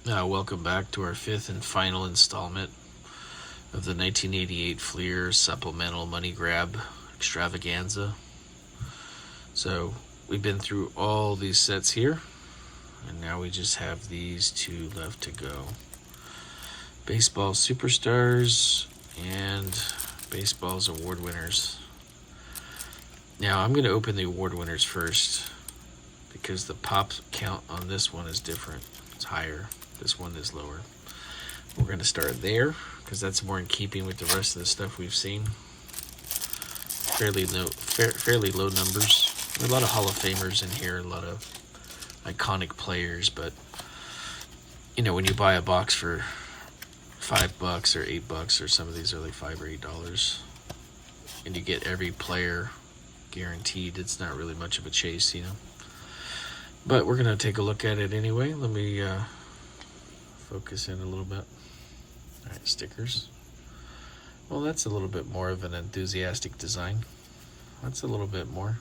Welcome back to our fifth and final installment of the 1988 FLEER Supplemental Money Grab Extravaganza. So we've been through all these sets here, and now we just have these two left to go. Baseball Superstars and Baseball's Award Winners. Now I'm going to open the award winners first because the pop count on this one is different. It's higher. This one is lower. We're going to start there because that's more in keeping with the rest of the stuff we've seen. Fairly low numbers. There are a lot of Hall of Famers in here, a lot of iconic players, but when you buy a box for $5 or $8, or some of these are like $5 or $8, and you get every player guaranteed, it's not really much of a chase, But we're going to take a look at it anyway. Let me focus in a little bit. All right, stickers. Well, that's a little bit more of an enthusiastic design. That's a little bit more.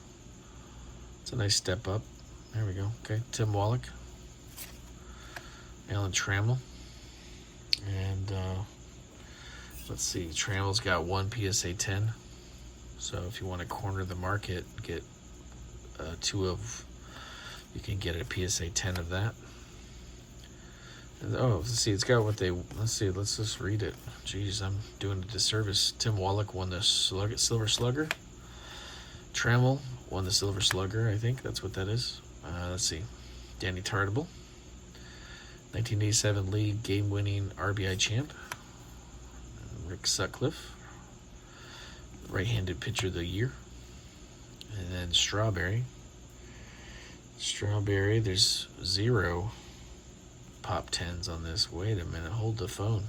It's a nice step up. There we go. Okay, Tim Wallach, Alan Trammell, and let's see. Trammell's got one PSA 10. So if you want to corner the market, get you can get a PSA 10 of that. Let's see, it's got what let's just read it. Jeez, I'm doing a disservice. Tim Wallach won the Silver Slugger. Trammell won the Silver Slugger, I think that's what that is. Let's see. Danny Tartable, 1987 league game-winning RBI champ. Rick Sutcliffe, right-handed pitcher of the year. And then Strawberry, there's 0 pop 10s on this. Wait a minute, hold the phone.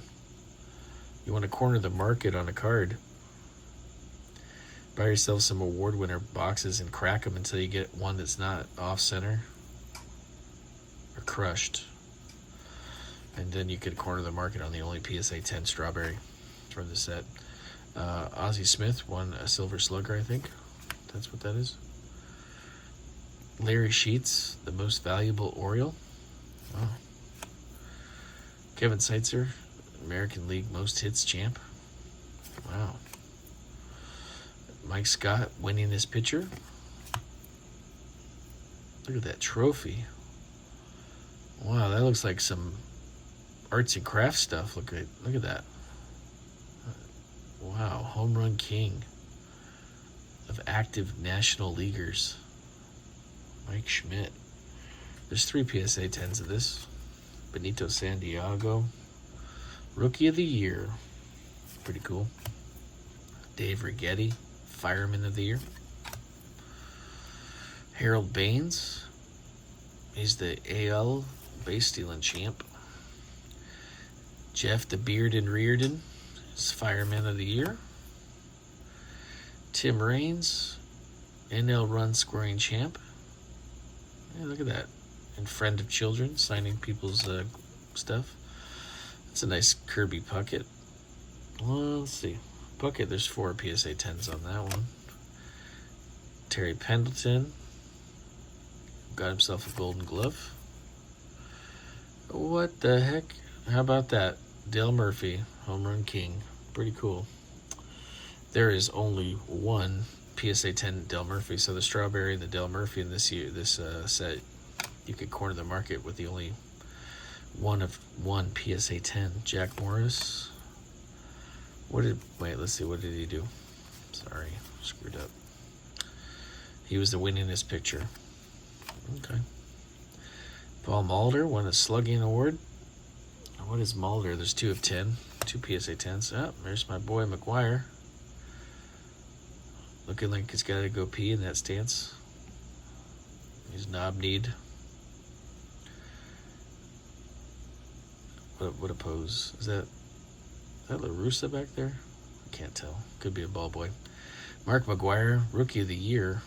You want to corner the market on a card. Buy yourself some award winner boxes and crack them until you get one that's not off center or crushed. And then you could corner the market on the only PSA 10 Strawberry from the set. Ozzie Smith won a Silver Slugger, I think. That's what that is. Larry Sheets, the most valuable Oriole. Wow. Kevin Seitzer, American League most hits champ. Wow. Mike Scott, winningest pitcher. Look at that trophy. Wow, that looks like some arts and crafts stuff. Look at that. Wow, home run king of active national leaguers. Mike Schmidt. There's 3 PSA 10s of this. Benito Santiago, Rookie of the Year. Pretty cool. Dave Righetti, Fireman of the Year. Harold Baines, he's the AL base stealing champ. Jeff the Beard and Reardon is Fireman of the Year. Tim Raines, NL run scoring champ. Yeah, look at that. And friend of children, signing people's stuff. That's a nice Kirby Puckett. Well, let's see. Puckett, there's 4 PSA 10s on that one. Terry Pendleton got himself a Golden Glove. What the heck? How about that? Dale Murphy, Home Run King. Pretty cool. There is only one PSA 10 Dale Murphy. So the Strawberry and the Dale Murphy in this set, you could corner the market with the only one PSA 10. Jack Morris. Let's see, what did he do? Sorry, screwed up. He was the winningest pitcher. Okay. Paul Mulder won a slugging award. What is Mulder? There's 2 of 10. 2 PSA 10s. Oh, there's my boy McGuire. Looking like he's got to go pee in that stance. He's knob-kneed. What a pose. Is that La Russa back there? I can't tell. Could be a ball boy. Mark McGuire, Rookie of the Year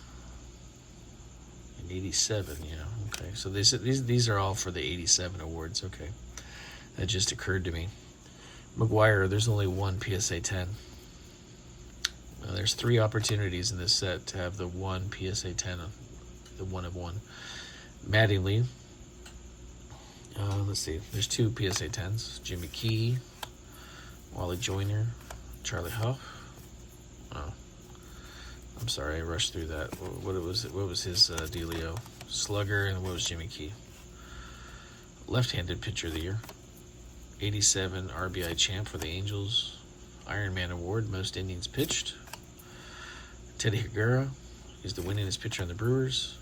in 87. Yeah, okay. So these are all for the 87 awards. Okay. That just occurred to me. McGuire, there's only one PSA 10. There's 3 opportunities in this set to have the one PSA 10, the 1 of 1. Mattingly Let's see. There's 2 PSA 10s. Jimmy Key, Wally Joyner, Charlie Huff. Oh, I'm sorry, I rushed through that. What was his dealio? Slugger, and what was Jimmy Key? Left-handed pitcher of the year. 87 RBI champ for the Angels. Iron Man Award, most innings pitched. Teddy Higuera, he's the winningest pitcher on the Brewers.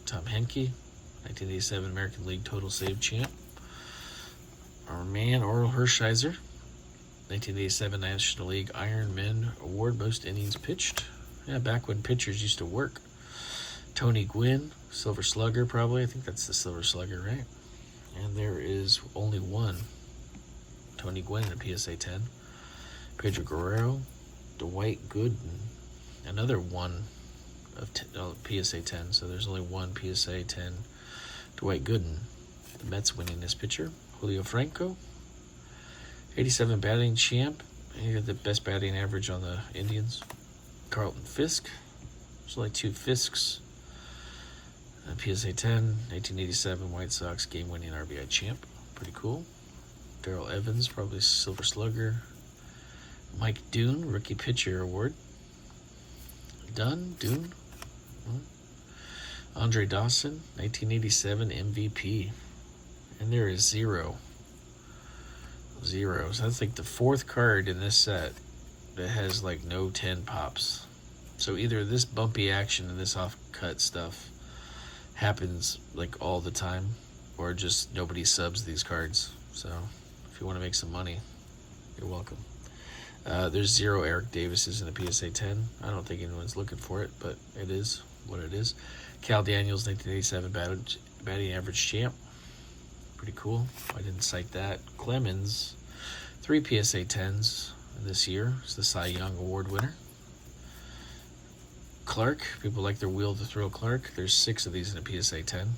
Tom Henke, 1987 American League total save champ. Our man, Oral Hershiser, 1987 National League Iron Man Award, most innings pitched. Yeah, back when pitchers used to work. Tony Gwynn, Silver Slugger probably. I think that's the Silver Slugger, right? And there is only one. Tony Gwynn in a PSA 10. Pedro Guerrero, Dwight Gooden, another one of PSA 10. So there's only one PSA 10. Dwight Gooden, the Mets winning this pitcher. Julio Franco, 87 batting champ. He had the best batting average on the Indians. Carlton Fisk. There's only 2 Fisks. PSA 10, 1987 White Sox game-winning RBI champ. Pretty cool. Darrell Evans, probably Silver Slugger. Mike Dune, Rookie Pitcher Award. Dune. Andre Dawson, 1987 MVP. And there is 0. So that's like the 4th card in this set that has like no 10 pops. So either this bumpy action and this off-cut stuff happens like all the time, or just nobody subs these cards. So if you want to make some money, you're welcome. There's 0 Eric Davises in a PSA 10. I don't think anyone's looking for it, but it is what it is. Cal Daniels, 1987 batting average champ. Pretty cool. I didn't cite that. Clemens, 3 PSA 10s this year. It's the Cy Young Award winner. Clark, people like their wheel to throw Clark. There's 6 of these in a PSA 10.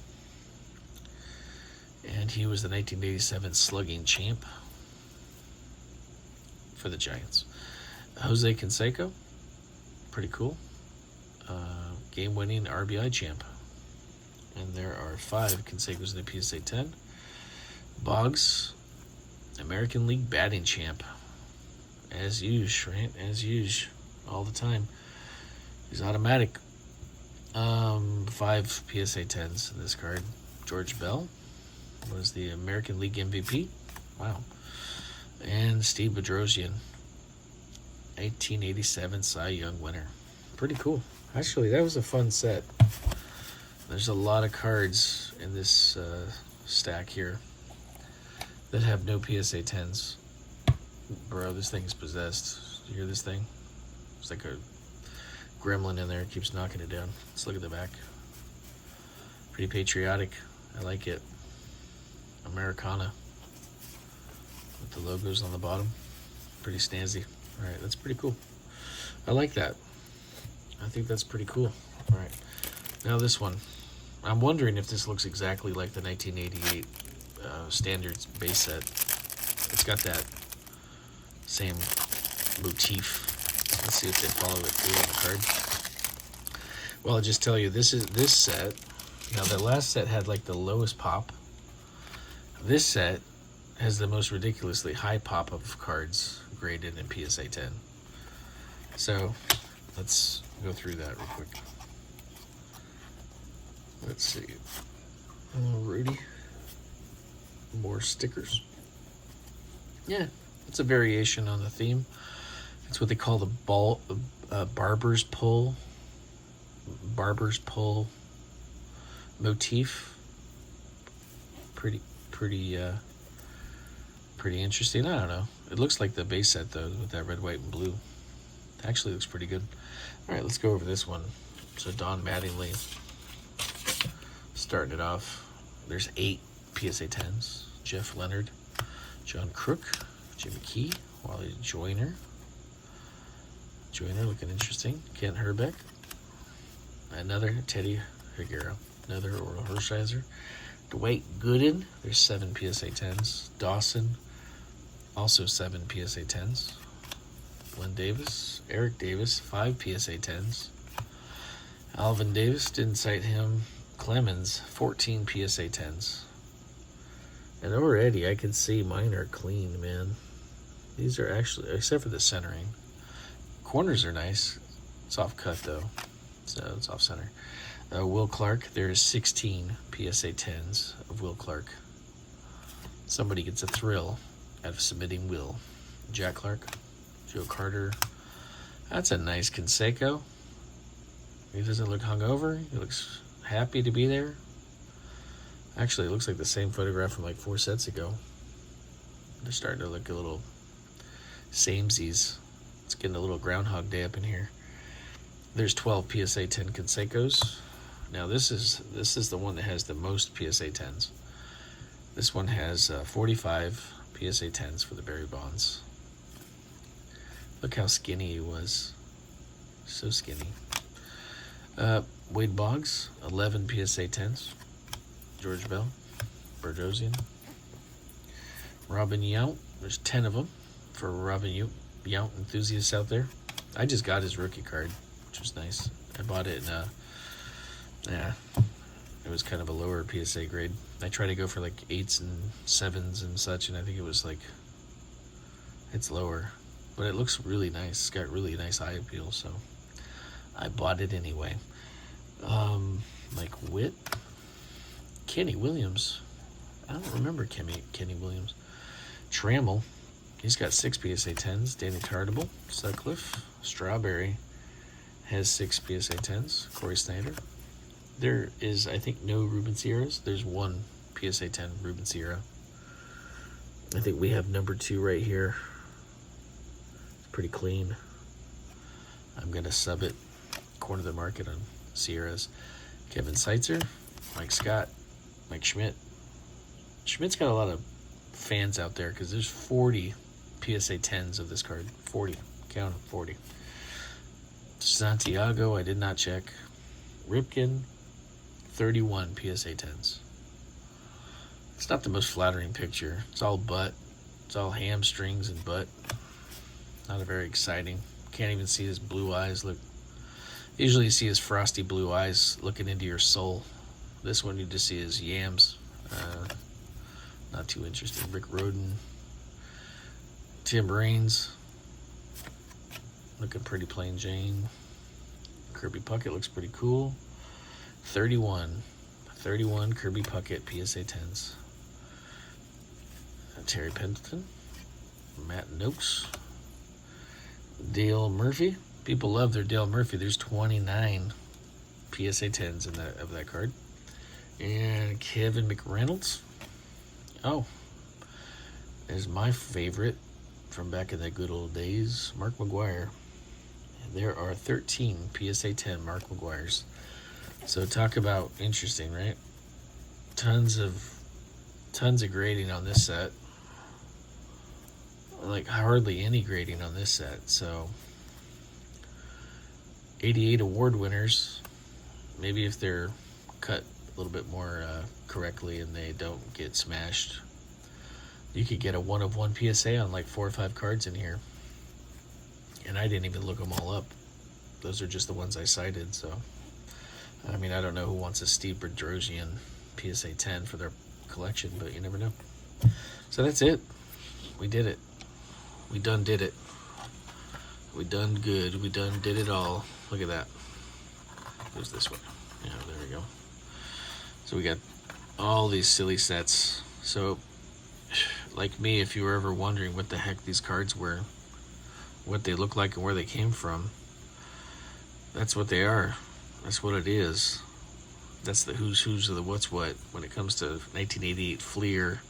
And he was the 1987 slugging champ for the Giants. Jose Canseco, pretty cool. Game-winning RBI champ. And there are 5 Cansecos in the PSA 10. Boggs, American League batting champ. As usual, right? As usual, all the time. He's automatic. 5 PSA 10s in this card. George Bell was the American League MVP. Wow. And Steve Bedrosian, 1887 Cy Young winner. Pretty cool. Actually, that was a fun set. There's a lot of cards in this stack here that have no PSA 10s. Bro, this thing's possessed. You hear this thing? It's like a gremlin in there. It keeps knocking it down. Let's look at the back. Pretty patriotic. I like it. Americana. With the logos on the bottom. Pretty snazzy. Alright, that's pretty cool. I like that. I think that's pretty cool. Alright. Now this one. I'm wondering if this looks exactly like the 1988 Standards base set. It's got that same motif. Let's see if they follow it through on the card. Well, I'll just tell you, this set. Now, the last set had like the lowest pop. This set has the most ridiculously high pop of cards graded in PSA 10. So, let's go through that real quick. Let's see. Rudy. More stickers. Yeah, it's a variation on the theme. It's what they call the barber's pull motif. Pretty interesting. I don't know. It looks like the base set though, with that red, white, and blue. It actually looks pretty good. All right, let's go over this one. So Don Mattingly starting it off. There's 8 PSA 10s. Jeff Leonard, John Crook, Jimmy Key, Wally Joyner looking interesting. Kent Herbeck, another Teddy Higuera, another Oral Hershiser, Dwight Gooden. There's 7 PSA 10s. Dawson, also 7 PSA 10s. Glenn Davis, Eric Davis, 5 PSA 10s. Alvin Davis, didn't cite him. Clemens, 14 PSA 10s. And already I can see mine are clean, man. These are actually, except for the centering. Corners are nice. It's off cut though, so it's off center. Will Clark, there's 16 PSA 10s of Will Clark. Somebody gets a thrill out of submitting Will. Jack Clark, Joe Carter. That's a nice Canseco. He doesn't look hungover. He looks happy to be there. Actually, it looks like the same photograph from like 4 sets ago. They're starting to look a little samesies. It's getting a little Groundhog Day up in here. There's 12 PSA 10 Cansecos. Now this is the one that has the most PSA 10s. This one has 45 PSA 10s for the Barry Bonds. Look how skinny he was. So skinny. Wade Boggs, 11 PSA 10s. George Bell, Berdosian. Robin Yount, there's 10 of them for Robin Yount enthusiasts out there. I just got his rookie card, which was nice. I bought it in it was kind of a lower PSA grade. I tried to go for like 8s and 7s and such, and I think it was like, it's lower. But it looks really nice. It's got really nice eye appeal, so I bought it anyway. Mike Witt. Kenny Williams. I don't remember Kenny Williams. Trammell. He's got 6 PSA 10s. Danny Tartable. Sutcliffe. Strawberry has 6 PSA 10s. Corey Snyder. There is, I think, no Ruben Sierras. There's 1 PSA 10 Ruben Sierra. I think we have number 2 right here. It's pretty clean. I'm going to sub it. Corner of the market on Sierras. Kevin Seitzer. Mike Scott. Mike Schmidt. Schmidt's got a lot of fans out there because there's 40 PSA 10s of this card. 40. Count them, 40. Santiago, I did not check. Ripken, 31 PSA 10s. It's not the most flattering picture. It's all butt. It's all hamstrings and butt. Not a very exciting. Can't even see his blue eyes. Look. Usually you see his frosty blue eyes looking into your soul. This one you just see his yams. Not too interesting. Rick Roden. Tim Raines. Looking pretty plain Jane. Kirby Puckett looks pretty cool. 31 Kirby Puckett PSA 10s. Terry Pendleton. Matt Noakes. Dale Murphy. People love their Dale Murphy. There's 29 PSA 10s of that card. And Kevin McReynolds. Oh, there's my favorite from back in the good old days, Mark McGwire. There are 13 PSA 10 Mark McGwires. So talk about interesting, right? Tons of grading on this set. Like hardly any grading on this set. So 88 award winners. Maybe if they're cut a little bit more correctly and they don't get smashed, you could get a 1 of 1 PSA on like 4 or 5 cards in here. And I didn't even look them all up. Those are just the ones I cited. So I mean, I don't know who wants a Steve Bedrosian PSA 10 for their collection, but you never know. So that's it. We did it. We done did it. We done good. We done did it all. Look at that. Who's this one? Yeah, there we go. So we got all these silly sets. So, like me, if you were ever wondering what the heck these cards were, what they look like and where they came from, that's what they are. That's what it is. That's the who's of the what's what when it comes to 1988 FLEER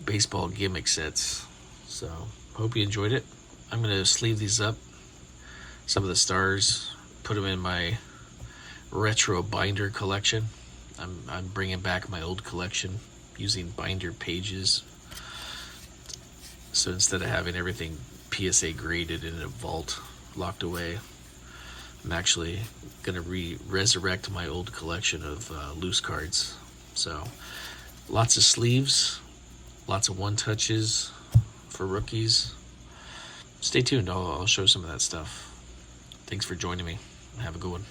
baseball gimmick sets. So, hope you enjoyed it. I'm going to sleeve these up, some of the stars, put them in my retro binder collection. I'm bringing back my old collection using binder pages. So instead of having everything PSA graded in a vault locked away, I'm actually going to resurrect my old collection of loose cards. So lots of sleeves, lots of one-touches for rookies. Stay tuned. I'll show some of that stuff. Thanks for joining me. Have a good one.